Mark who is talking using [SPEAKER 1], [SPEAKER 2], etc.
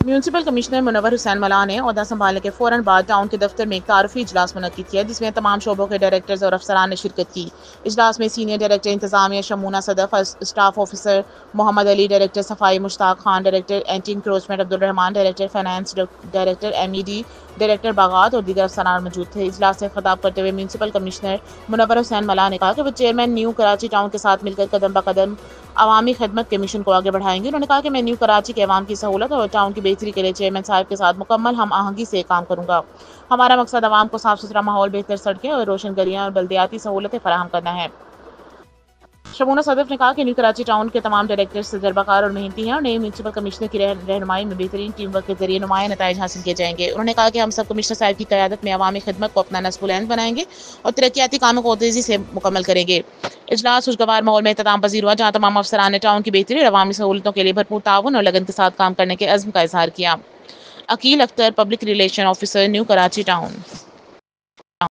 [SPEAKER 1] Municipal commissioner منور حسین ملا نے عہدہ سنبھالنے کے فوراً بعد ٹاؤن کے دفتر میں ایک تعارفی اجلاس منعقد کیا جس میں تمام شعبوں کے ڈائریکٹرز اور افسران نے شرکت کی۔ اجلاس میں سینئر ڈائریکٹر انتظامیہ Shamoona Sadaf, staff officer Muhammad Ali, director صفائی Mushtaq Khan, director anti encroachment Abdulrahman, director finance director MED، director باغات اور دیگر افسران موجود تھے۔ اجلاس سے خطاب کرتے ہوئے میونسپل کمشنر منور حسین ملا نے کہا کہ وہ چیئرمین نیو کراچی ٹاؤن کے ساتھ مل کر قدم بہ قدم عوامی خدمت کے مشن کو آگے بڑھائیں گے۔ انہوں نے کہا کہ میں نیو کراچی کے عوام کی سہولت اور ٹاؤن کی بہتری کے لیے چیئرمین صاحب کے ساتھ مکمل ہم آہنگی سے کام کروں گا۔ ہمارا مقصد عوام کو صاف ستھرا ماحول، بہتر سڑکیں اور روشن گلیاں اور بلدیاتی سہولتیں فراہم کرنا ہے۔ شمونہ صدف نے کہا کہ نیو کراچی ٹاؤن کے تمام ڈائریکٹرز تجربہ کار اور محنتی ہیں اور نئے میونسپل کمشنر کی رہنمائی میں بہترین ٹیم ورک کے ذریعے نمایاں نتائج حاصل کیے جائیں گے۔ انہوں نے کہا کہ ہم سب کمشنر صاحب کی قیادت میں عوامی خدمت کو اپنا نصب العین بنائیں گے اور ترقیاتی کاموں کو تیزی سے مکمل کریں گے۔ اجلاس خوشگوار ماحول میں اختتام پذیر ہوا جہاں تمام افسران نے ٹاؤن کی بہتری اور عوامی سہولتوں کے لیے بھرپور تعاون اور لگن کے ساتھ کام کرنے کے عزم کا اظہار کیا۔ Aqeel Akhtar, public relation officer, new Karachi town.